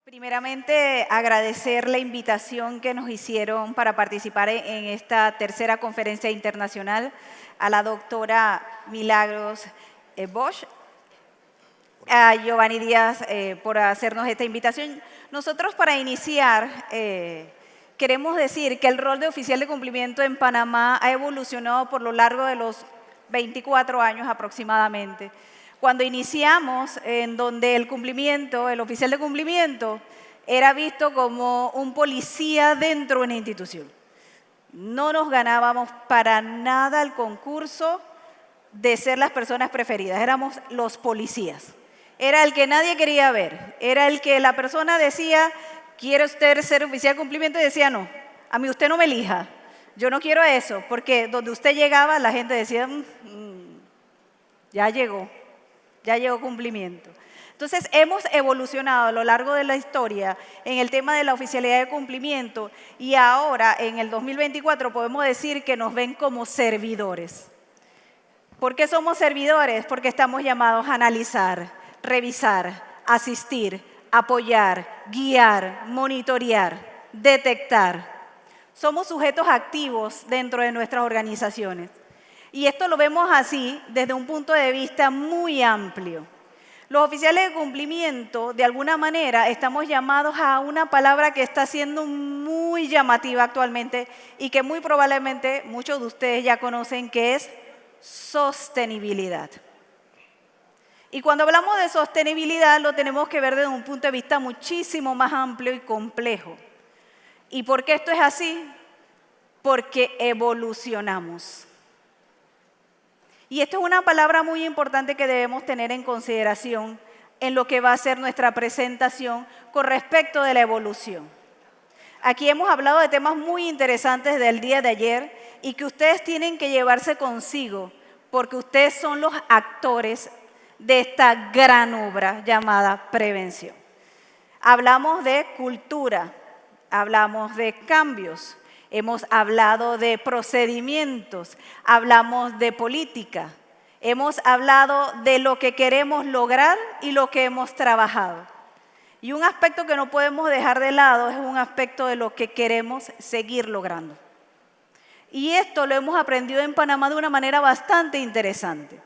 Primeramente, agradecer la invitación que nos hicieron para participar en esta tercera conferencia internacional a la doctora Milagros Bosch, a Giovanni Díaz por hacernos esta invitación. Nosotros, para iniciar, queremos decir que el rol de oficial de cumplimiento en Panamá ha evolucionado por lo largo de los 24 años aproximadamente. Cuando iniciamos, en donde el oficial de cumplimiento, era visto como un policía dentro de una institución. No nos ganábamos para nada el concurso de ser las personas preferidas, éramos los policías. Era el que nadie quería ver, era el que la persona decía, ¿quiere usted ser oficial de cumplimiento? Y decía, no, a mí usted no me elija, yo no quiero eso, porque donde usted llegaba la gente decía, ya llegó cumplimiento. Entonces, hemos evolucionado a lo largo de la historia en el tema de la oficialidad de cumplimiento y ahora, en el 2024, podemos decir que nos ven como servidores. ¿Por qué somos servidores? Porque estamos llamados a analizar, revisar, asistir, apoyar, guiar, monitorear, detectar. Somos sujetos activos dentro de nuestras organizaciones. Y esto lo vemos así desde un punto de vista muy amplio. Los oficiales de cumplimiento, de alguna manera, estamos llamados a una palabra que está siendo muy llamativa actualmente y que muy probablemente muchos de ustedes ya conocen, que es sostenibilidad. Y cuando hablamos de sostenibilidad lo tenemos que ver desde un punto de vista muchísimo más amplio y complejo. ¿Y por qué esto es así? Porque evolucionamos. Y esto es una palabra muy importante que debemos tener en consideración en lo que va a ser nuestra presentación con respecto de la evolución. Aquí hemos hablado de temas muy interesantes del día de ayer y que ustedes tienen que llevarse consigo porque ustedes son los actores de esta gran obra llamada prevención. Hablamos de cultura, hablamos de cambios. Hemos hablado de procedimientos, hablamos de política, hemos hablado de lo que queremos lograr y lo que hemos trabajado. Y un aspecto que no podemos dejar de lado es un aspecto de lo que queremos seguir logrando. Y esto lo hemos aprendido en Panamá de una manera bastante interesante.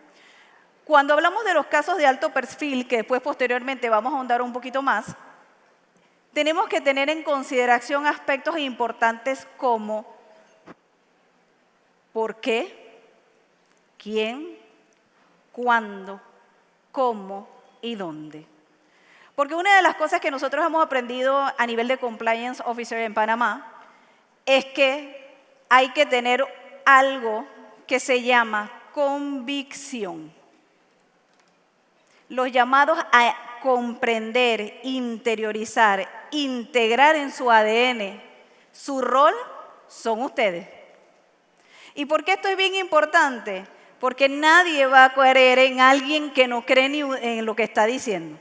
Cuando hablamos de los casos de alto perfil, que después posteriormente vamos a ahondar un poquito más, tenemos que tener en consideración aspectos importantes como por qué, quién, cuándo, cómo y dónde. Porque una de las cosas que nosotros hemos aprendido a nivel de Compliance Officer en Panamá es que hay que tener algo que se llama convicción. Los llamados a comprender, interiorizar, integrar en su ADN su rol son ustedes. ¿Y por qué esto es bien importante? Porque nadie va a creer en alguien que no cree ni en lo que está diciendo.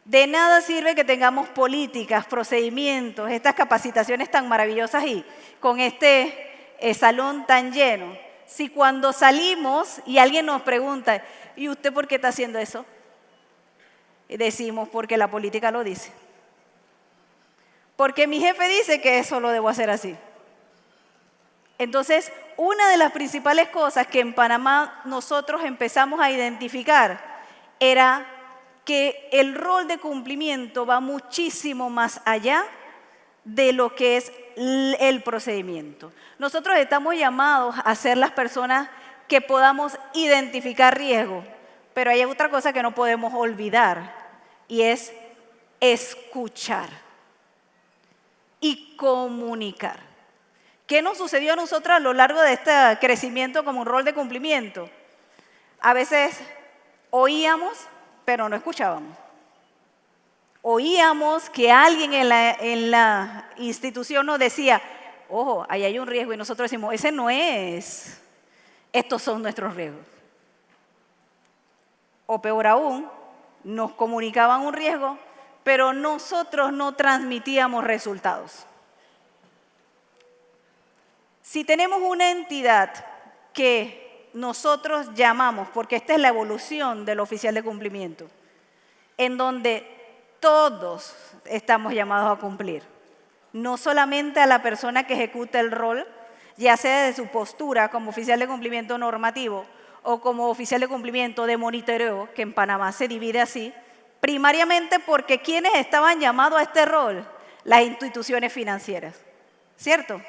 De nada sirve que tengamos políticas, procedimientos, estas capacitaciones tan maravillosas y con este salón tan lleno. Si cuando salimos y alguien nos pregunta, ¿y usted por qué está haciendo eso? Y decimos, porque la política lo dice. Porque mi jefe dice que eso lo debo hacer así. Entonces, una de las principales cosas que en Panamá nosotros empezamos a identificar era que el rol de cumplimiento va muchísimo más allá de lo que es el procedimiento. Nosotros estamos llamados a ser las personas que podamos identificar riesgos, pero hay otra cosa que no podemos olvidar y es escuchar y comunicar. ¿Qué nos sucedió a nosotros a lo largo de este crecimiento como un rol de cumplimiento? A veces oíamos, pero no escuchábamos. Oíamos que alguien en la institución nos decía, ojo, ahí hay un riesgo, y nosotros decimos, ese no es, estos son nuestros riesgos. O peor aún, nos comunicaban un riesgo, pero nosotros no transmitíamos resultados. Si tenemos una entidad que nosotros llamamos, porque esta es la evolución del oficial de cumplimiento, en donde todos estamos llamados a cumplir. No solamente a la persona que ejecuta el rol, ya sea de su postura como oficial de cumplimiento normativo o como oficial de cumplimiento de monitoreo, que en Panamá se divide así, primariamente porque ¿quiénes estaban llamados a este rol? Las instituciones financieras, ¿cierto?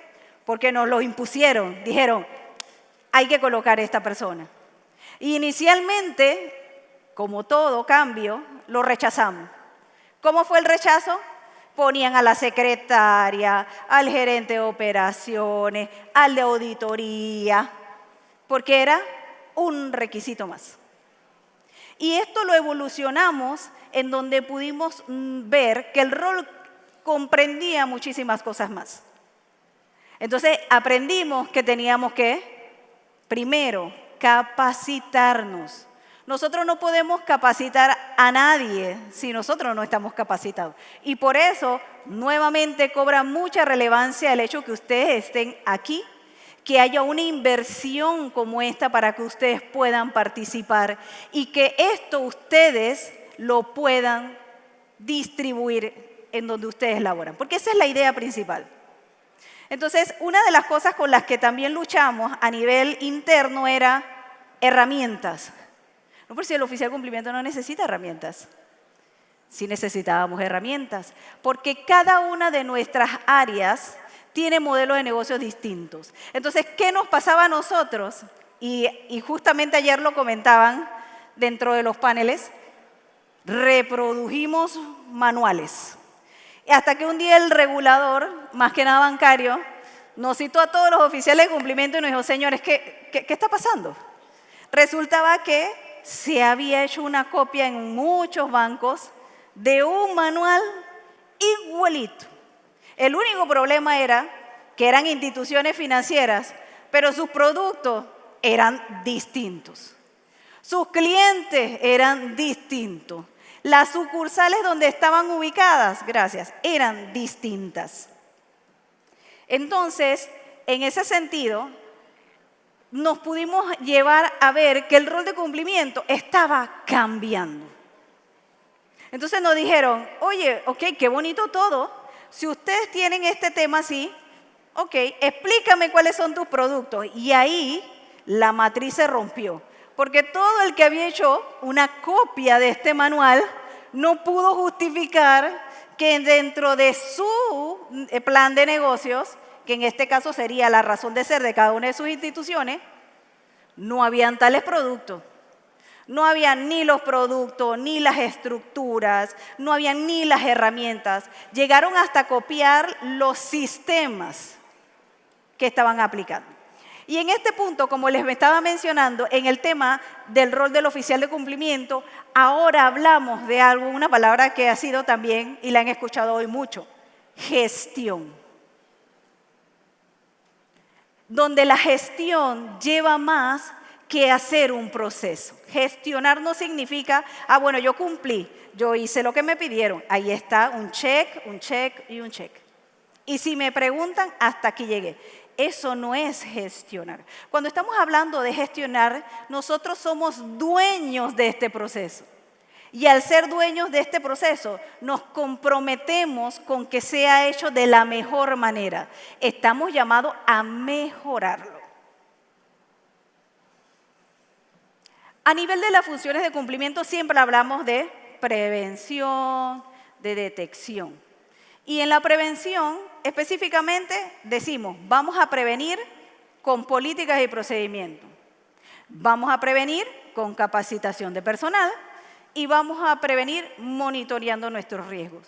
Porque nos lo impusieron, dijeron, hay que colocar a esta persona. Y inicialmente, como todo cambio, lo rechazamos. ¿Cómo fue el rechazo? Ponían a la secretaria, al gerente de operaciones, al de auditoría, porque era un requisito más. Y esto lo evolucionamos en donde pudimos ver que el rol comprendía muchísimas cosas más. Entonces aprendimos que teníamos que, primero, capacitarnos. Nosotros no podemos capacitar a nadie si nosotros no estamos capacitados. Y por eso, nuevamente, cobra mucha relevancia el hecho que ustedes estén aquí, que haya una inversión como esta para que ustedes puedan participar y que esto ustedes lo puedan distribuir en donde ustedes laboran, porque esa es la idea principal. Entonces, una de las cosas con las que también luchamos a nivel interno era herramientas. No por si el oficial de cumplimiento no necesita herramientas. Sí necesitábamos herramientas, porque cada una de nuestras áreas tiene modelos de negocios distintos. Entonces, ¿qué nos pasaba a nosotros? Y justamente ayer lo comentaban dentro de los paneles, reprodujimos manuales. Hasta que un día el regulador, más que nada bancario, nos citó a todos los oficiales de cumplimiento y nos dijo, señores, ¿qué está pasando? Resultaba que se había hecho una copia en muchos bancos de un manual igualito. El único problema era que eran instituciones financieras, pero sus productos eran distintos. Sus clientes eran distintos. Las sucursales donde estaban ubicadas, eran distintas. Entonces, en ese sentido, nos pudimos llevar a ver que el rol de cumplimiento estaba cambiando. Entonces nos dijeron, oye, ok, qué bonito todo. Si ustedes tienen este tema así, ok, explícame cuáles son tus productos. Y ahí la matriz se rompió. Porque todo el que había hecho una copia de este manual no pudo justificar que dentro de su plan de negocios, que en este caso sería la razón de ser de cada una de sus instituciones, no habían tales productos. No habían ni los productos, ni las estructuras, no habían ni las herramientas. Llegaron hasta copiar los sistemas que estaban aplicando. Y en este punto, como les estaba mencionando, en el tema del rol del oficial de cumplimiento, ahora hablamos de algo, una palabra que ha sido también, y la han escuchado hoy mucho, gestión. Donde la gestión lleva más que hacer un proceso. Gestionar no significa, bueno, yo cumplí, yo hice lo que me pidieron. Ahí está un check y un check. Y si me preguntan, hasta aquí llegué. Eso no es gestionar. Cuando estamos hablando de gestionar, nosotros somos dueños de este proceso. Y al ser dueños de este proceso, nos comprometemos con que sea hecho de la mejor manera. Estamos llamados a mejorarlo. A nivel de las funciones de cumplimiento siempre hablamos de prevención, de detección. Y en la prevención específicamente decimos, vamos a prevenir con políticas y procedimientos. Vamos a prevenir con capacitación de personal y vamos a prevenir monitoreando nuestros riesgos.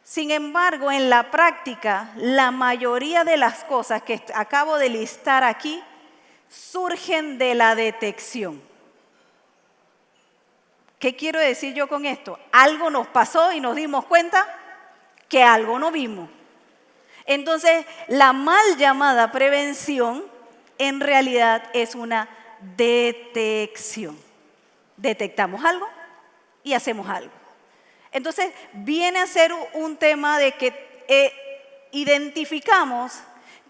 Sin embargo, en la práctica, la mayoría de las cosas que acabo de listar aquí surgen de la detección. ¿Qué quiero decir yo con esto? Algo nos pasó y nos dimos cuenta que algo no vimos. Entonces, la mal llamada prevención en realidad es una detección. Detectamos algo y hacemos algo. Entonces, viene a ser un tema de que identificamos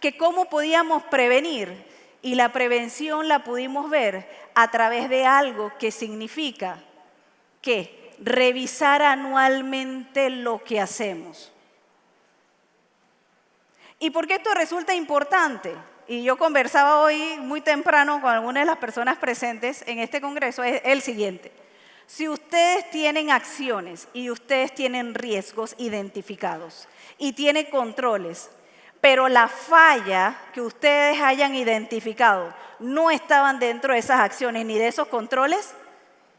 que cómo podíamos prevenir y la prevención la pudimos ver a través de algo que significa que revisar anualmente lo que hacemos. ¿Y por qué esto resulta importante? Y yo conversaba hoy muy temprano con algunas de las personas presentes en este congreso, es el siguiente. Si ustedes tienen acciones y ustedes tienen riesgos identificados y tienen controles, pero la falla que ustedes hayan identificado no estaban dentro de esas acciones ni de esos controles,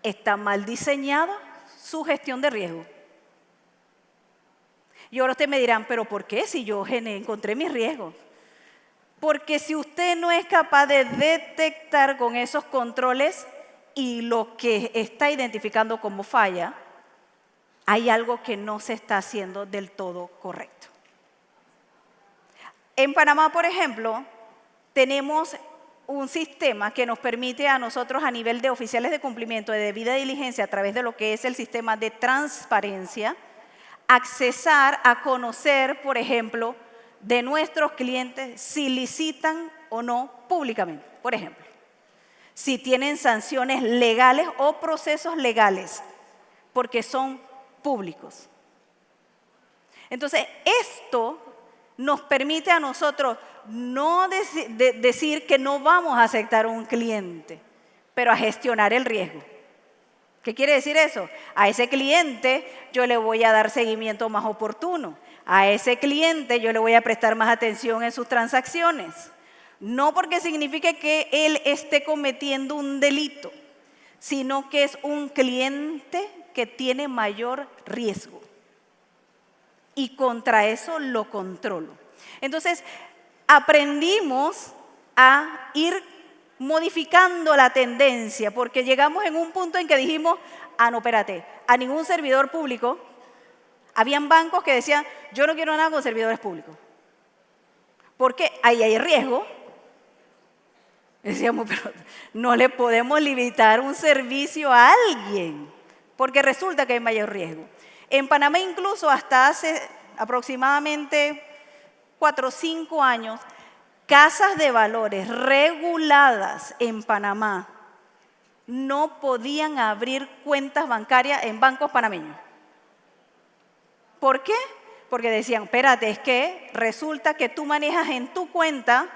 está mal diseñada su gestión de riesgo. Y ahora ustedes me dirán, ¿pero por qué si yo encontré mis riesgos? Porque si usted no es capaz de detectar con esos controles y lo que está identificando como falla, hay algo que no se está haciendo del todo correcto. En Panamá, por ejemplo, tenemos un sistema que nos permite a nosotros a nivel de oficiales de cumplimiento de debida diligencia a través de lo que es el sistema de transparencia, accesar a conocer, por ejemplo, de nuestros clientes si licitan o no públicamente, por ejemplo, si tienen sanciones legales o procesos legales, porque son públicos. Entonces, esto nos permite a nosotros no decir que no vamos a aceptar un cliente, pero a gestionar el riesgo. ¿Qué quiere decir eso? A ese cliente yo le voy a dar seguimiento más oportuno. A ese cliente yo le voy a prestar más atención en sus transacciones. No porque signifique que él esté cometiendo un delito, sino que es un cliente que tiene mayor riesgo. Y contra eso lo controlo. Entonces, aprendimos a ir modificando la tendencia, porque llegamos en un punto en que dijimos, no, espérate, a ningún servidor público, habían bancos que decían, yo no quiero nada con servidores públicos, porque ahí hay riesgo. Decíamos, pero no le podemos limitar un servicio a alguien, porque resulta que hay mayor riesgo. En Panamá incluso hasta hace aproximadamente 4 o 5 años, casas de valores reguladas en Panamá no podían abrir cuentas bancarias en bancos panameños. ¿Por qué? Porque decían, espérate, es que resulta que tú manejas en tu cuenta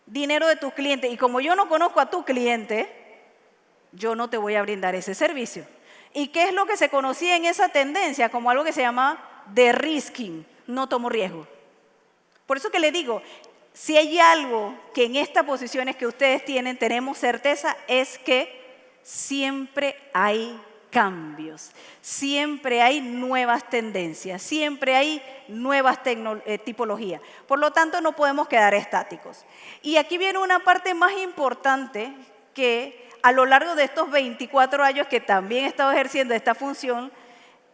dinero de tus clientes y como yo no conozco a tu cliente, yo no te voy a brindar ese servicio. ¿Y qué es lo que se conocía en esa tendencia? Como algo que se llama de-risking, no tomo riesgo. Por eso que le digo, si hay algo que en estas posiciones que ustedes tienen tenemos certeza es que siempre hay cambios, siempre hay nuevas tendencias, siempre hay nuevas tipologías. Por lo tanto, no podemos quedar estáticos. Y aquí viene una parte más importante que a lo largo de estos 24 años que también he estado ejerciendo esta función,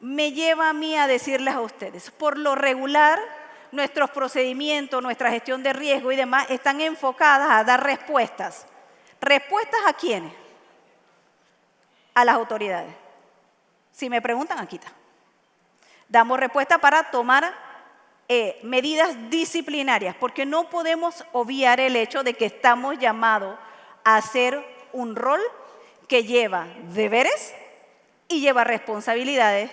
me lleva a mí a decirles a ustedes, por lo regular, nuestros procedimientos, nuestra gestión de riesgo y demás están enfocadas a dar respuestas. ¿Respuestas a quiénes? A las autoridades. Si me preguntan, aquí está. Damos respuesta para tomar medidas disciplinarias, porque no podemos obviar el hecho de que estamos llamados a hacer un rol que lleva deberes y lleva responsabilidades,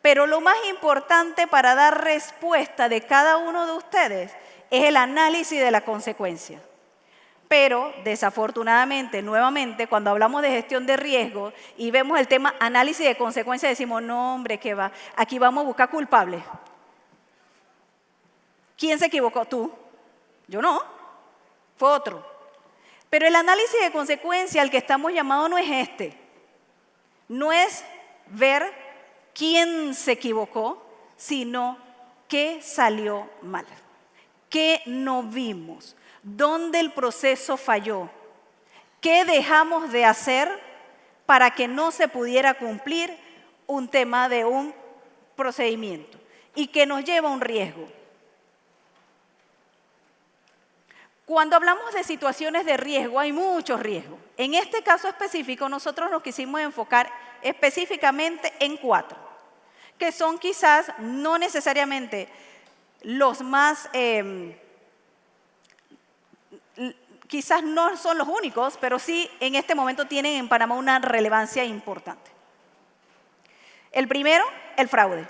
pero lo más importante para dar respuesta de cada uno de ustedes es el análisis de la consecuencia. Pero desafortunadamente, nuevamente, cuando hablamos de gestión de riesgo y vemos el tema análisis de consecuencias, decimos, no hombre, ¿qué va? Aquí vamos a buscar culpables. ¿Quién se equivocó? ¿Tú? Yo no. Fue otro. Pero el análisis de consecuencia al que estamos llamados no es este. No es ver quién se equivocó, sino qué salió mal, qué no vimos, dónde el proceso falló, qué dejamos de hacer para que no se pudiera cumplir un tema de un procedimiento y que nos lleva a un riesgo. Cuando hablamos de situaciones de riesgo, hay muchos riesgos. En este caso específico, nosotros nos quisimos enfocar específicamente en 4, que son quizás no necesariamente los más, quizás no son los únicos, pero sí en este momento tienen en Panamá una relevancia importante. El primero, el fraude.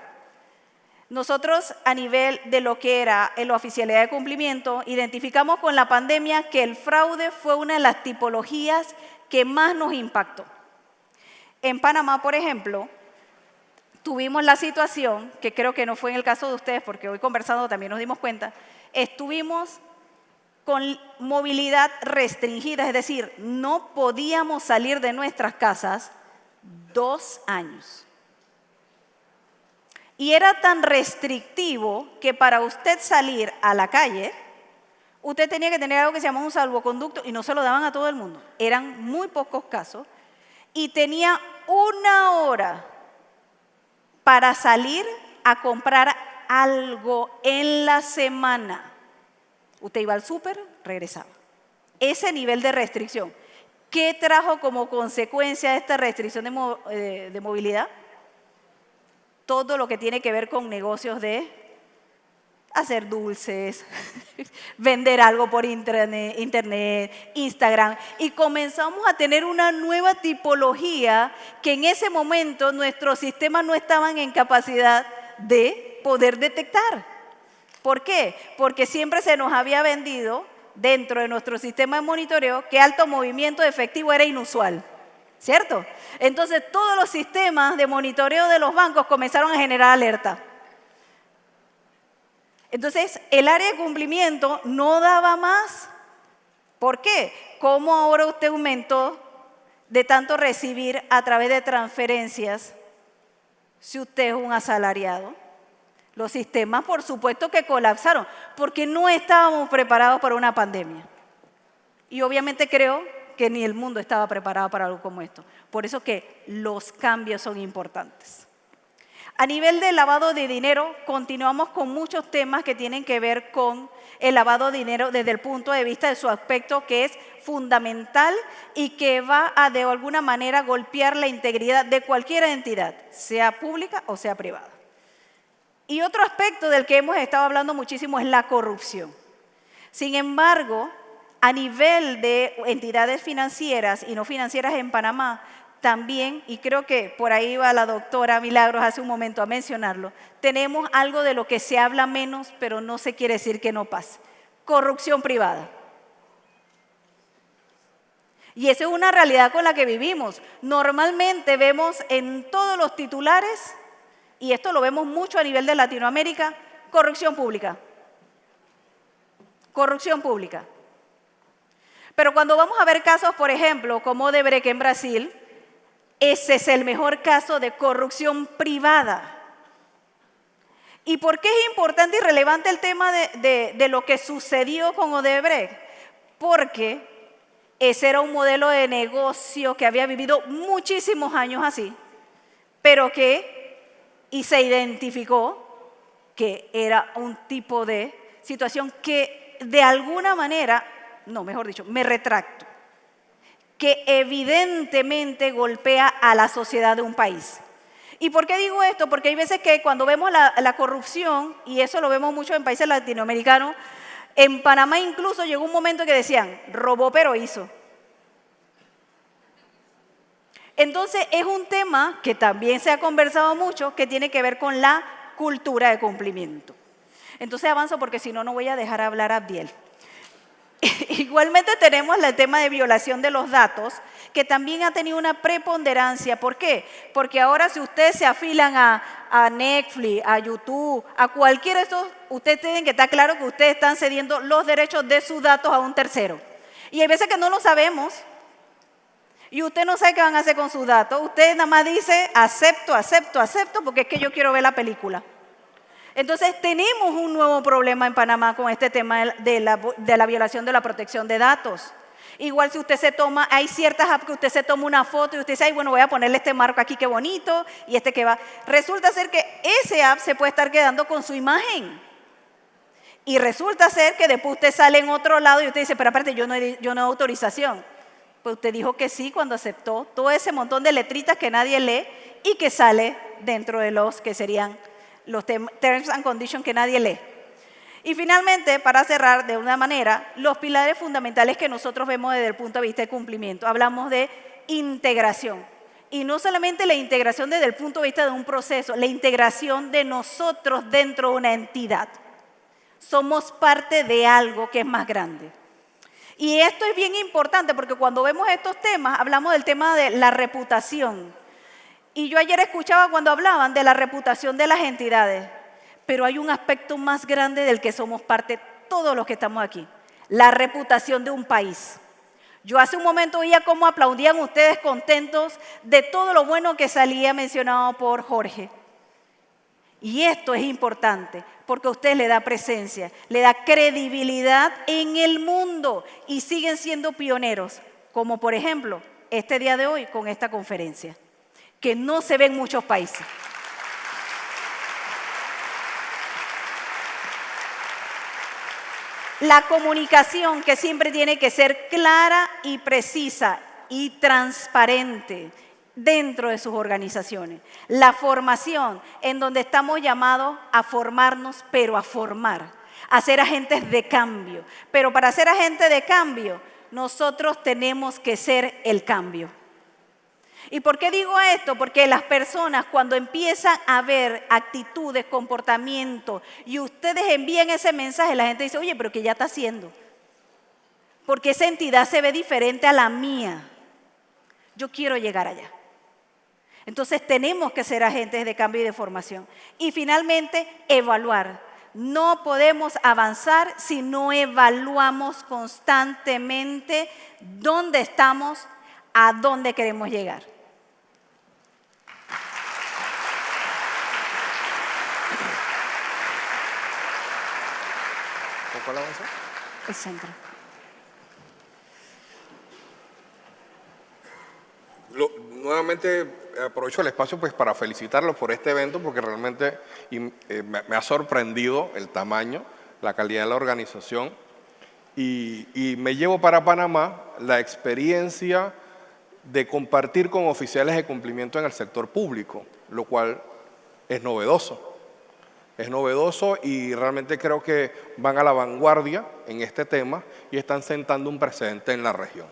Nosotros, a nivel de lo que era la oficialidad de cumplimiento, identificamos con la pandemia que el fraude fue una de las tipologías que más nos impactó. En Panamá, por ejemplo, tuvimos la situación, que creo que no fue en el caso de ustedes, porque hoy conversando también nos dimos cuenta, estuvimos con movilidad restringida, es decir, no podíamos salir de nuestras casas 2 años. Y era tan restrictivo que para usted salir a la calle, usted tenía que tener algo que se llama un salvoconducto y no se lo daban a todo el mundo. Eran muy pocos casos y tenía 1 hora para salir a comprar algo en la semana. Usted iba al súper, regresaba. Ese nivel de restricción. ¿Qué trajo como consecuencia esta restricción de movilidad? Todo lo que tiene que ver con negocios de hacer dulces, vender algo por internet, Instagram. Y comenzamos a tener una nueva tipología que en ese momento nuestros sistemas no estaban en capacidad de poder detectar. ¿Por qué? Porque siempre se nos había vendido dentro de nuestro sistema de monitoreo que alto movimiento de efectivo era inusual. ¿Cierto? Entonces todos los sistemas de monitoreo de los bancos comenzaron a generar alerta. Entonces el área de cumplimiento no daba más. ¿Por qué? ¿Cómo ahora usted aumentó de tanto recibir a través de transferencias si usted es un asalariado? Los sistemas, por supuesto, que colapsaron porque no estábamos preparados para una pandemia. Y obviamente creo que ni el mundo estaba preparado para algo como esto. Por eso que los cambios son importantes. A nivel de lavado de dinero, continuamos con muchos temas que tienen que ver con el lavado de dinero desde el punto de vista de su aspecto, que es fundamental y que va a de alguna manera golpear la integridad de cualquier entidad, sea pública o sea privada. Y otro aspecto del que hemos estado hablando muchísimo es la corrupción. Sin embargo, a nivel de entidades financieras y no financieras en Panamá, también, y creo que por ahí va la doctora Milagros hace un momento a mencionarlo, tenemos algo de lo que se habla menos, pero no se quiere decir que no pase. Corrupción privada. Y esa es una realidad con la que vivimos. Normalmente vemos en todos los titulares, y esto lo vemos mucho a nivel de Latinoamérica, corrupción pública. Corrupción pública. Pero cuando vamos a ver casos, por ejemplo, como Odebrecht en Brasil, ese es el mejor caso de corrupción privada. ¿Y por qué es importante y relevante el tema de lo que sucedió con Odebrecht? Porque ese era un modelo de negocio que había vivido muchísimos años así, pero y se identificó que era un tipo de situación que de alguna manera, no, mejor dicho, me retracto, que evidentemente golpea a la sociedad de un país. ¿Y por qué digo esto? Porque hay veces que cuando vemos la corrupción, y eso lo vemos mucho en países latinoamericanos, en Panamá incluso llegó un momento que decían, robó pero hizo. Entonces es un tema que también se ha conversado mucho, que tiene que ver con la cultura de cumplimiento. Entonces avanzo porque si no, no voy a dejar hablar a Abdiel. Igualmente tenemos el tema de violación de los datos, que también ha tenido una preponderancia. ¿Por qué? Porque ahora si ustedes se afilan a Netflix, a YouTube, a cualquiera de estos, ustedes tienen que estar claro que ustedes están cediendo los derechos de sus datos a un tercero. Y hay veces que no lo sabemos. Y usted no sabe qué van a hacer con sus datos. Usted nada más dice, acepto, acepto, acepto, porque es que yo quiero ver la película. Entonces tenemos un nuevo problema en Panamá con este tema de la violación de la protección de datos. Igual si usted se toma, hay ciertas apps que usted se toma una foto y usted dice, ay, bueno, voy a ponerle este marco aquí, qué bonito, y este que va. Resulta ser que ese app se puede estar quedando con su imagen. Y resulta ser que después usted sale en otro lado y usted dice, pero aparte yo no he autorización. Pues usted dijo que sí cuando aceptó todo ese montón de letritas que nadie lee y que sale dentro de los que serían los terms and conditions que nadie lee. Y finalmente, para cerrar de una manera, los pilares fundamentales que nosotros vemos desde el punto de vista de cumplimiento. Hablamos de integración. Y no solamente la integración desde el punto de vista de un proceso, la integración de nosotros dentro de una entidad. Somos parte de algo que es más grande. Y esto es bien importante porque cuando vemos estos temas, hablamos del tema de la reputación. Y yo ayer escuchaba cuando hablaban de la reputación de las entidades, pero hay un aspecto más grande del que somos parte todos los que estamos aquí, la reputación de un país. Yo hace un momento veía cómo aplaudían ustedes contentos de todo lo bueno que salía mencionado por Jorge. Y esto es importante porque a usted le da presencia, le da credibilidad en el mundo y siguen siendo pioneros, como por ejemplo este día de hoy con esta conferencia, que no se ve en muchos países. La comunicación que siempre tiene que ser clara y precisa y transparente dentro de sus organizaciones. La formación en donde estamos llamados a formarnos, pero a formar, a ser agentes de cambio. Pero para ser agentes de cambio, nosotros tenemos que ser el cambio. ¿Y por qué digo esto? Porque las personas cuando empiezan a ver actitudes, comportamientos y ustedes envían ese mensaje, la gente dice, oye, pero ¿qué ya está haciendo? Porque esa entidad se ve diferente a la mía. Yo quiero llegar allá. Entonces tenemos que ser agentes de cambio y de formación. Y finalmente, evaluar. No podemos avanzar si no evaluamos constantemente dónde estamos, a dónde queremos llegar. ¿Cuál avanza? El centro. Nuevamente aprovecho el espacio pues, para felicitarlos por este evento porque realmente me ha sorprendido el tamaño, la calidad de la organización y me llevo para Panamá la experiencia de compartir con oficiales de cumplimiento en el sector público, lo cual es novedoso. Es novedoso y realmente creo que van a la vanguardia en este tema y están sentando un precedente en la región.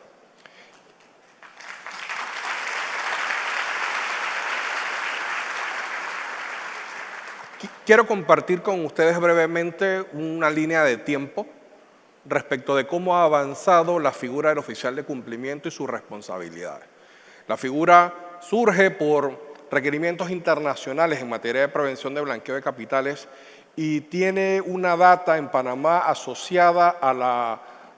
Quiero compartir con ustedes brevemente una línea de tiempo respecto de cómo ha avanzado la figura del oficial de cumplimiento y sus responsabilidades. La figura surge por requerimientos internacionales en materia de prevención de blanqueo de capitales y tiene una data en Panamá asociada a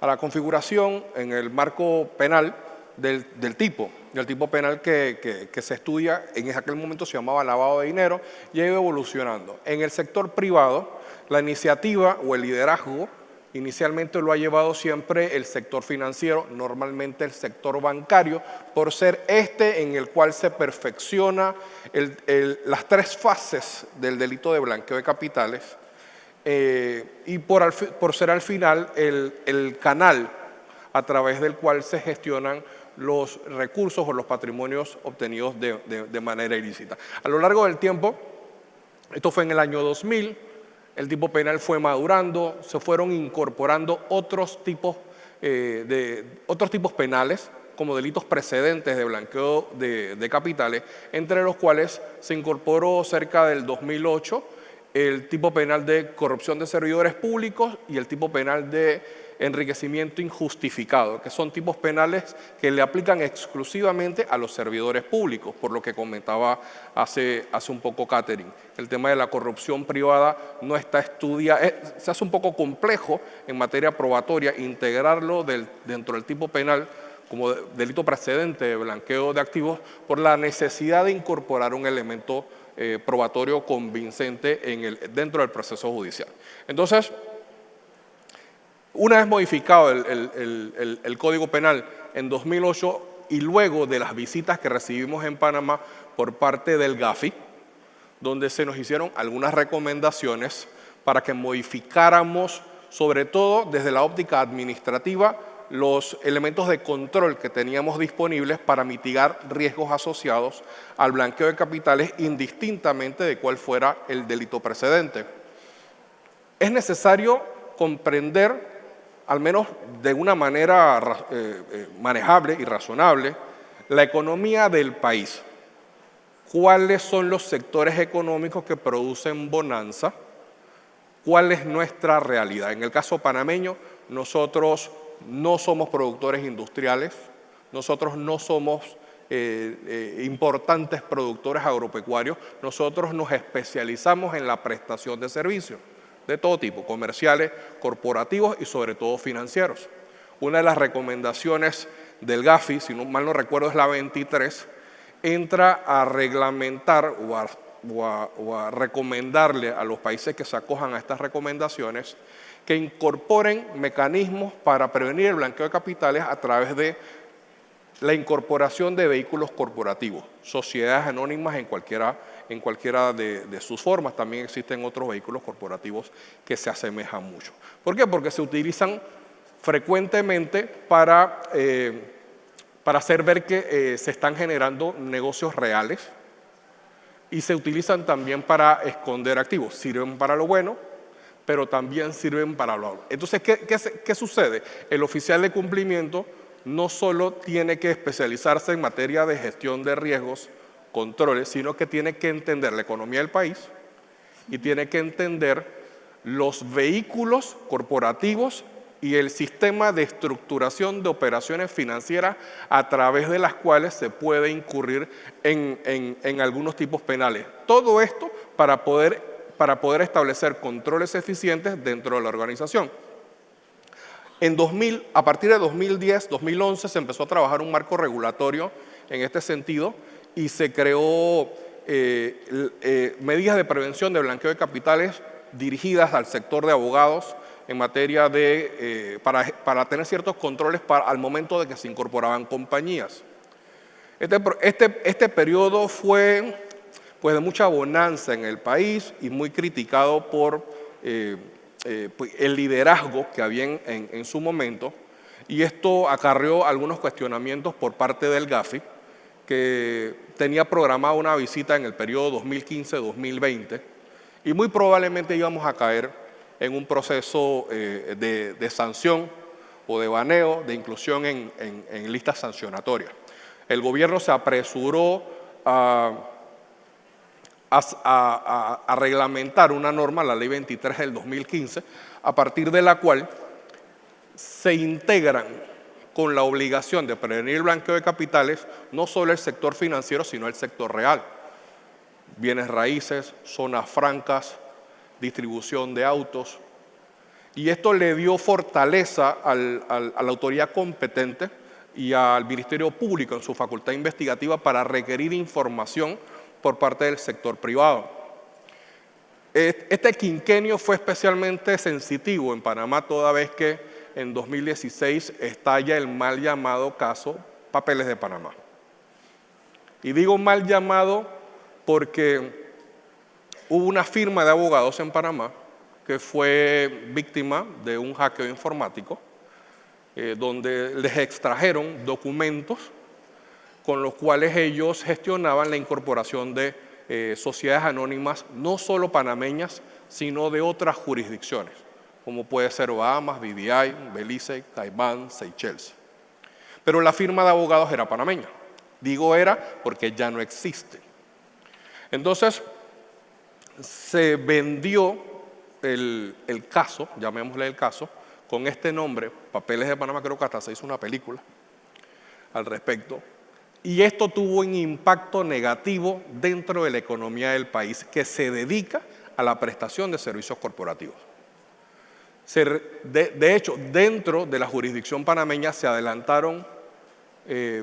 la configuración en el marco penal del tipo penal que se estudia, en aquel momento se llamaba lavado de dinero, y ha ido evolucionando. En el sector privado, la iniciativa o el liderazgo inicialmente lo ha llevado siempre el sector financiero, normalmente el sector bancario, por ser este en el cual se perfecciona las tres fases del delito de blanqueo de capitales y por ser al final el canal a través del cual se gestionan los recursos o los patrimonios obtenidos de manera ilícita. A lo largo del tiempo, esto fue en el año 2000, el tipo penal fue madurando, se fueron incorporando otros tipos penales como delitos precedentes de blanqueo de capitales, entre los cuales se incorporó cerca del 2008 el tipo penal de corrupción de servidores públicos y el tipo penal de enriquecimiento injustificado, que son tipos penales que le aplican exclusivamente a los servidores públicos, por lo que comentaba hace un poco Catherine. El tema de la corrupción privada no está estudiado, se hace un poco complejo en materia probatoria integrarlo dentro del tipo penal como delito precedente de blanqueo de activos por la necesidad de incorporar un elemento probatorio convincente dentro del proceso judicial. Entonces, una vez modificado el Código Penal en 2008 y luego de las visitas que recibimos en Panamá por parte del GAFI, donde se nos hicieron algunas recomendaciones para que modificáramos, sobre todo desde la óptica administrativa, los elementos de control que teníamos disponibles para mitigar riesgos asociados al blanqueo de capitales indistintamente de cuál fuera el delito precedente. Es necesario comprender, al menos de una manera manejable y razonable, la economía del país. cuáles son los sectores económicos que producen bonanza, cuál es nuestra realidad. En el caso panameño, nosotros no somos productores industriales, nosotros no somos importantes productores agropecuarios, nosotros nos especializamos en la prestación de servicios de todo tipo, comerciales, corporativos y sobre todo financieros. Una de las recomendaciones del Gafi, si no mal no recuerdo es la 23, entra a reglamentar o a recomendarle a los países que se acojan a estas recomendaciones que incorporen mecanismos para prevenir el blanqueo de capitales a través de la incorporación de vehículos corporativos, sociedades anónimas en cualquiera de sus formas. También existen otros vehículos corporativos que se asemejan mucho. ¿Por qué? Porque se utilizan frecuentemente para hacer ver que se están generando negocios reales y se utilizan también para esconder activos. Sirven para lo bueno, pero también sirven para lo malo. Entonces, ¿qué sucede? El oficial de cumplimiento no solo tiene que especializarse en materia de gestión de riesgos, controles, sino que tiene que entender la economía del país y tiene que entender los vehículos corporativos y el sistema de estructuración de operaciones financieras a través de las cuales se puede incurrir en algunos tipos penales. Todo esto para poder establecer controles eficientes dentro de la organización. A partir de 2010, 2011 se empezó a trabajar un marco regulatorio en este sentido y se creó medidas de prevención de blanqueo de capitales dirigidas al sector de abogados en materia de, para tener ciertos controles al momento de que se incorporaban compañías. Este periodo fue pues, de mucha bonanza en el país y muy criticado por el liderazgo que había en su momento, y esto acarreó algunos cuestionamientos por parte del Gafi, que tenía programada una visita en el periodo 2015-2020 y muy probablemente íbamos a caer en un proceso de sanción o de baneo, de inclusión en listas sancionatorias. El gobierno se apresuró a reglamentar una norma, la Ley 23 del 2015, a partir de la cual se integran con la obligación de prevenir el blanqueo de capitales no solo el sector financiero, sino el sector real. Bienes raíces, zonas francas, distribución de autos. Y esto le dio fortaleza a la autoridad competente y al Ministerio Público en su facultad investigativa para requerir información por parte del sector privado. Este quinquenio fue especialmente sensitivo en Panamá, toda vez que en 2016 estalla el mal llamado caso Papeles de Panamá. Y digo mal llamado porque hubo una firma de abogados en Panamá que fue víctima de un hackeo informático, donde les extrajeron documentos con los cuales ellos gestionaban la incorporación de sociedades anónimas, no solo panameñas, sino de otras jurisdicciones, como puede ser Bahamas, BVI, Belice, Caimán, Seychelles. Pero la firma de abogados era panameña. Digo era porque ya no existe. Entonces, se vendió el caso, llamémosle el caso, con este nombre, Papeles de Panamá, creo que hasta se hizo una película al respecto. Y esto tuvo un impacto negativo dentro de la economía del país, que se dedica a la prestación de servicios corporativos. De hecho, dentro de la jurisdicción panameña se adelantaron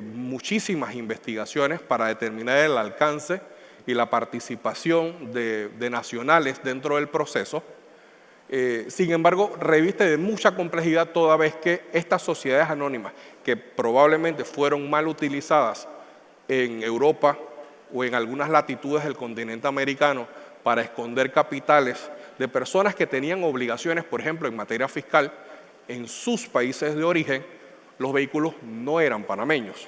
muchísimas investigaciones para determinar el alcance y la participación de nacionales dentro del proceso. Sin embargo, reviste de mucha complejidad toda vez que estas sociedades anónimas, que probablemente fueron mal utilizadas en Europa o en algunas latitudes del continente americano para esconder capitales de personas que tenían obligaciones, por ejemplo, en materia fiscal, en sus países de origen, los vehículos no eran panameños,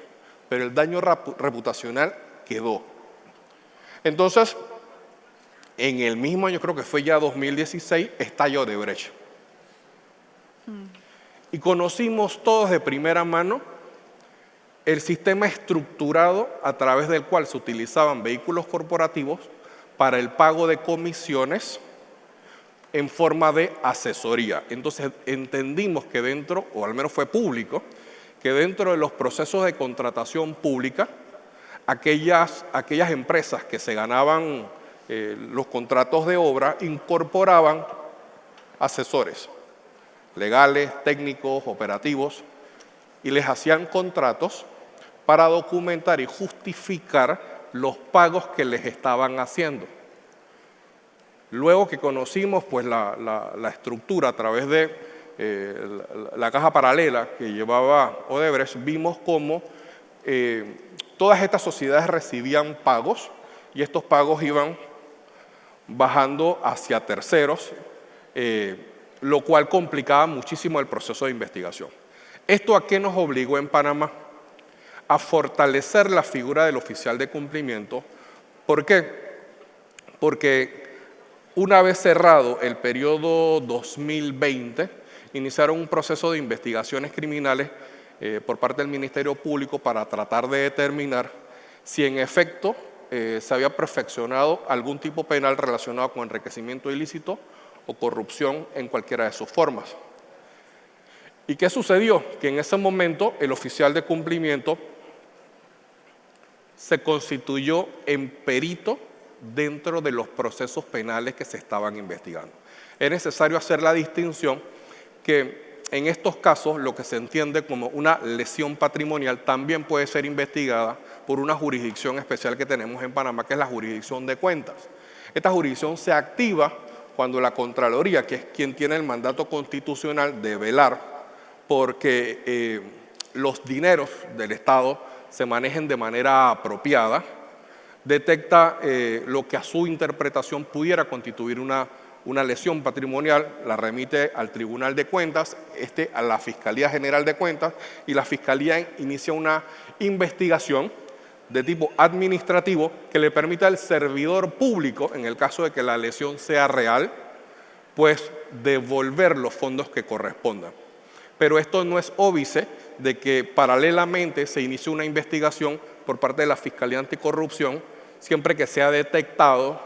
pero el daño reputacional quedó. Entonces, en el mismo año, creo que fue ya 2016, estalló Odebrecht. Y conocimos todos de primera mano el sistema estructurado a través del cual se utilizaban vehículos corporativos para el pago de comisiones en forma de asesoría. Entonces entendimos que dentro, o al menos fue público, que dentro de los procesos de contratación pública, aquellas empresas que se ganaban los contratos de obra incorporaban asesores legales, técnicos, operativos, y les hacían contratos para documentar y justificar los pagos que les estaban haciendo. Luego que conocimos pues, la estructura a través de la caja paralela que llevaba Odebrecht, vimos cómo todas estas sociedades recibían pagos y estos pagos iban bajando hacia terceros, lo cual complicaba muchísimo el proceso de investigación. ¿Esto a qué nos obligó en Panamá? A fortalecer la figura del oficial de cumplimiento. ¿Por qué? Porque una vez cerrado el periodo 2020, iniciaron un proceso de investigaciones criminales por parte del Ministerio Público para tratar de determinar si en efecto se había perfeccionado algún tipo penal relacionado con enriquecimiento ilícito o corrupción en cualquiera de sus formas. ¿Y qué sucedió? Que en ese momento el oficial de cumplimiento se constituyó en perito dentro de los procesos penales que se estaban investigando. Es necesario hacer la distinción que en estos casos lo que se entiende como una lesión patrimonial también puede ser investigada por una jurisdicción especial que tenemos en Panamá, que es la jurisdicción de cuentas. Esta jurisdicción se activa cuando la Contraloría, que es quien tiene el mandato constitucional de velar porque los dineros del Estado se manejen de manera apropiada, detecta lo que a su interpretación pudiera constituir una lesión patrimonial, la remite al Tribunal de Cuentas, a la Fiscalía General de Cuentas, y la Fiscalía inicia una investigación de tipo administrativo que le permita al servidor público, en el caso de que la lesión sea real, pues devolver los fondos que correspondan. Pero esto no es óbice de que paralelamente se inicie una investigación por parte de la Fiscalía Anticorrupción, siempre que se ha detectado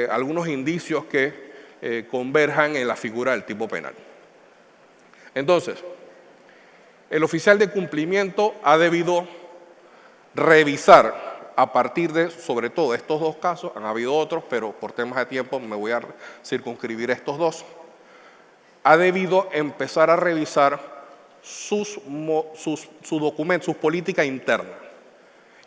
algunos indicios que converjan en la figura del tipo penal. Entonces, el oficial de cumplimiento ha debido revisar a partir de, sobre todo, estos dos casos, han habido otros, pero por temas de tiempo me voy a circunscribir a estos dos, ha debido empezar a revisar sus documentos, sus políticas internas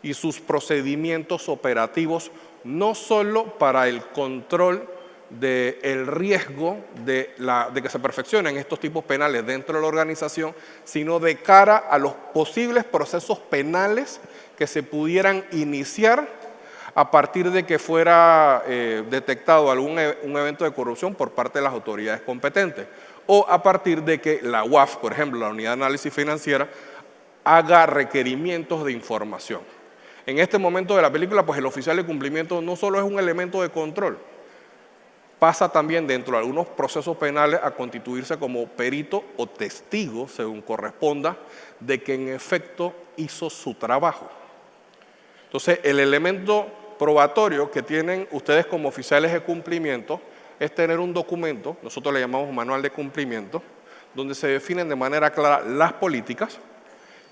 y sus procedimientos operativos, no solo para el control del riesgo de que se perfeccionen estos tipos penales dentro de la organización, sino de cara a los posibles procesos penales que se pudieran iniciar a partir de que fuera detectado un evento de corrupción por parte de las autoridades competentes, o a partir de que la UAF, por ejemplo, la Unidad de Análisis Financiera, haga requerimientos de información. En este momento de la película, pues el oficial de cumplimiento no solo es un elemento de control, pasa también dentro de algunos procesos penales a constituirse como perito o testigo, según corresponda, de que en efecto hizo su trabajo. Entonces, el elemento probatorio que tienen ustedes como oficiales de cumplimiento es tener un documento, nosotros le llamamos manual de cumplimiento, donde se definen de manera clara las políticas,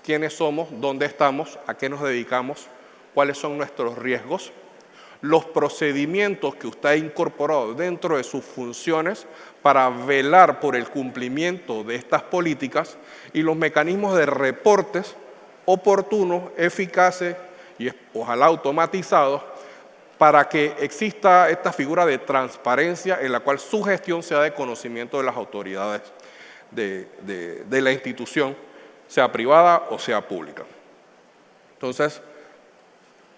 quiénes somos, dónde estamos, a qué nos dedicamos, cuáles son nuestros riesgos, los procedimientos que usted ha incorporado dentro de sus funciones para velar por el cumplimiento de estas políticas y los mecanismos de reportes oportunos, eficaces y ojalá automatizados para que exista esta figura de transparencia en la cual su gestión sea de conocimiento de las autoridades de la institución, sea privada o sea pública. Entonces,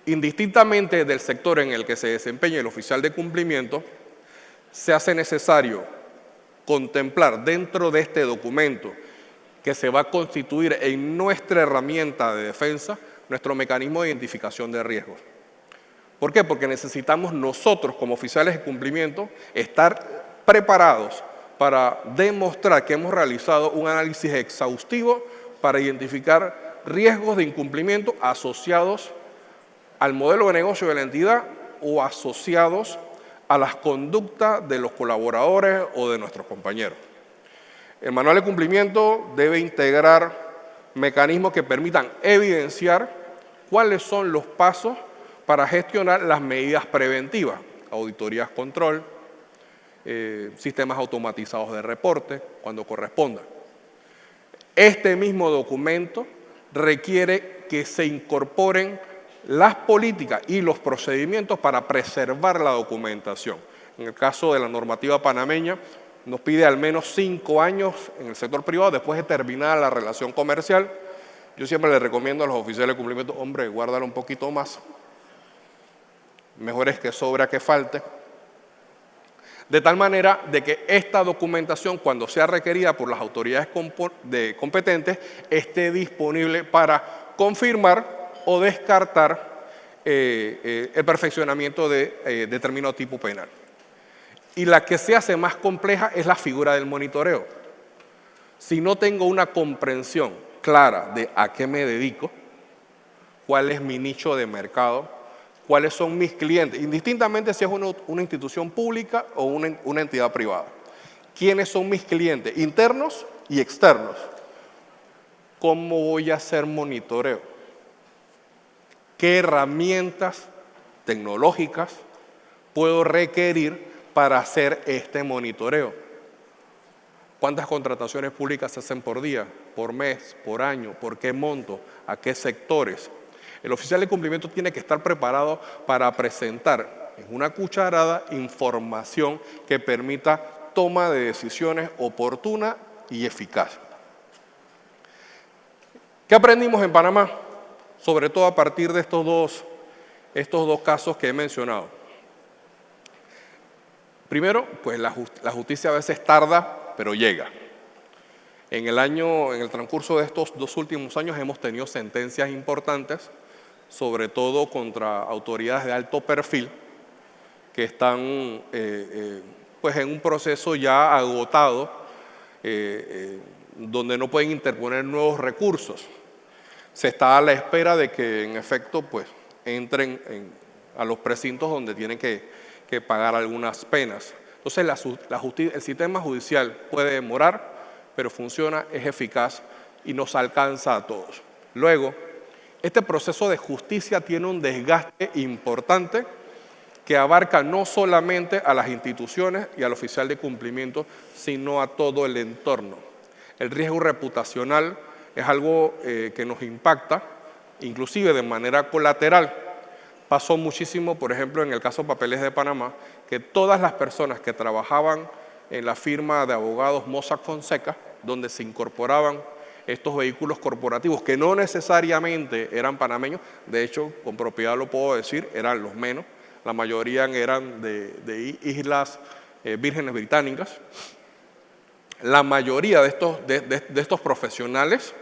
indistintamente del sector en el que se desempeñe el oficial de cumplimiento, se hace necesario contemplar dentro de este documento que se va a constituir en nuestra herramienta de defensa, nuestro mecanismo de identificación de riesgos. ¿Por qué? Porque necesitamos nosotros, como oficiales de cumplimiento, estar preparados para demostrar que hemos realizado un análisis exhaustivo para identificar riesgos de incumplimiento asociados al modelo de negocio de la entidad o asociados a las conductas de los colaboradores o de nuestros compañeros. El manual de cumplimiento debe integrar mecanismos que permitan evidenciar cuáles son los pasos para gestionar las medidas preventivas, auditorías control, sistemas automatizados de reporte, cuando corresponda. Este mismo documento requiere que se incorporen las políticas y los procedimientos para preservar la documentación. En el caso de la normativa panameña, nos pide al menos 5 años en el sector privado después de terminar la relación comercial. Yo siempre les recomiendo a los oficiales de cumplimiento, hombre, guárdalo un poquito más. Mejor es que sobre a que falte. De tal manera de que esta documentación, cuando sea requerida por las autoridades competentes, esté disponible para confirmar o descartar el perfeccionamiento de determinado tipo penal. Y la que se hace más compleja es la figura del monitoreo. Si no tengo una comprensión clara de a qué me dedico, cuál es mi nicho de mercado, cuáles son mis clientes, indistintamente si es una institución pública o una entidad privada. ¿Quiénes son mis clientes internos y externos? ¿Cómo voy a hacer monitoreo? ¿Qué herramientas tecnológicas puedo requerir para hacer este monitoreo? ¿Cuántas contrataciones públicas se hacen por día, por mes, por año? ¿Por qué monto? ¿A qué sectores? El oficial de cumplimiento tiene que estar preparado para presentar en una cucharada información que permita toma de decisiones oportuna y eficaz. ¿Qué aprendimos en Panamá? Sobre todo a partir de estos dos casos que he mencionado. Primero, pues la justicia a veces tarda, pero llega. En el transcurso de estos 2 últimos años hemos tenido sentencias importantes, sobre todo contra autoridades de alto perfil que están pues en un proceso ya agotado, donde no pueden interponer nuevos recursos. Se está a la espera de que en efecto pues entren a los precintos donde tienen que pagar algunas penas. Entonces el sistema judicial puede demorar, pero funciona, es eficaz y nos alcanza a todos. Luego, este proceso de justicia tiene un desgaste importante que abarca no solamente a las instituciones y al oficial de cumplimiento, sino a todo el entorno. El riesgo reputacional es algo que nos impacta, inclusive de manera colateral. Pasó muchísimo, por ejemplo, en el caso Papeles de Panamá, que todas las personas que trabajaban en la firma de abogados Mossack Fonseca, donde se incorporaban estos vehículos corporativos, que no necesariamente eran panameños, de hecho, con propiedad lo puedo decir, eran los menos, la mayoría eran de Islas Vírgenes Británicas. La mayoría de estos profesionales,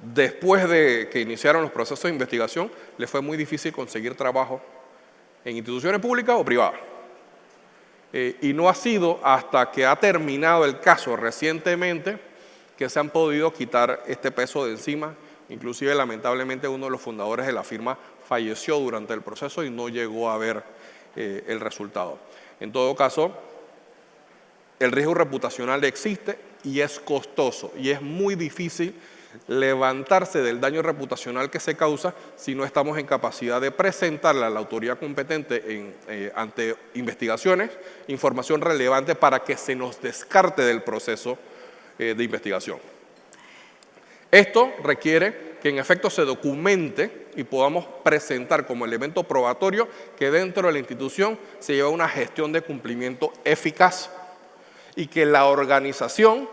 después de que iniciaron los procesos de investigación, les fue muy difícil conseguir trabajo en instituciones públicas o privadas. Y no ha sido hasta que ha terminado el caso recientemente que se han podido quitar este peso de encima. Inclusive, lamentablemente, uno de los fundadores de la firma falleció durante el proceso y no llegó a ver el resultado. En todo caso, el riesgo reputacional existe y es costoso y es muy difícil levantarse del daño reputacional que se causa si no estamos en capacidad de presentarle a la autoridad competente ante investigaciones información relevante para que se nos descarte del proceso de investigación. Esto requiere que en efecto se documente y podamos presentar como elemento probatorio que dentro de la institución se lleva una gestión de cumplimiento eficaz y que la organización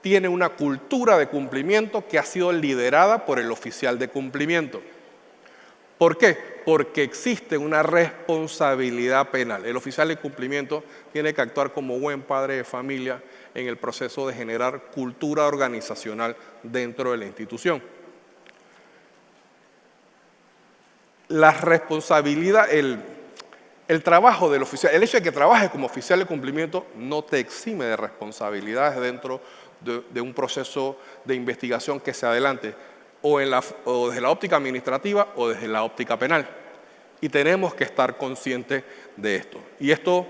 tiene una cultura de cumplimiento que ha sido liderada por el oficial de cumplimiento. ¿Por qué? Porque existe una responsabilidad penal. El oficial de cumplimiento tiene que actuar como buen padre de familia en el proceso de generar cultura organizacional dentro de la institución. La responsabilidad, el trabajo del oficial, el hecho de que trabajes como oficial de cumplimiento no te exime de responsabilidades dentro de un proceso de investigación que se adelante. o desde la óptica administrativa o desde la óptica penal. Y tenemos que estar conscientes de esto. Y esto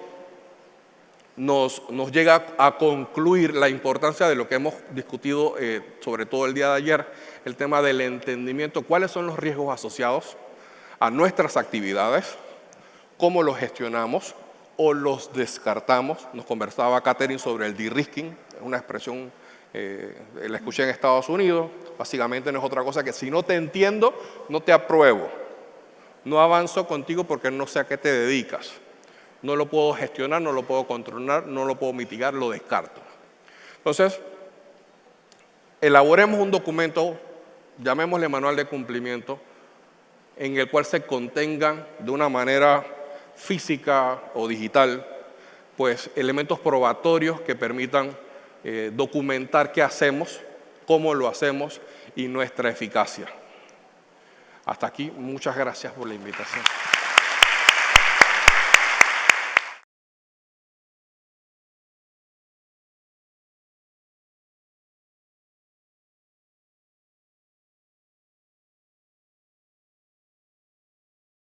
nos llega a concluir la importancia de lo que hemos discutido, sobre todo el día de ayer, el tema del entendimiento, cuáles son los riesgos asociados a nuestras actividades, cómo los gestionamos o los descartamos. Nos conversaba Catherine sobre el de-risking, una expresión, la escuché en Estados Unidos, básicamente no es otra cosa que si no te entiendo, no te apruebo, no avanzo contigo porque no sé a qué te dedicas. No lo puedo gestionar, no lo puedo controlar, no lo puedo mitigar, lo descarto. Entonces, elaboremos un documento, llamémosle manual de cumplimiento, en el cual se contengan de una manera física o digital, pues elementos probatorios que permitan documentar qué hacemos, cómo lo hacemos y nuestra eficacia. Hasta aquí, muchas gracias por la invitación.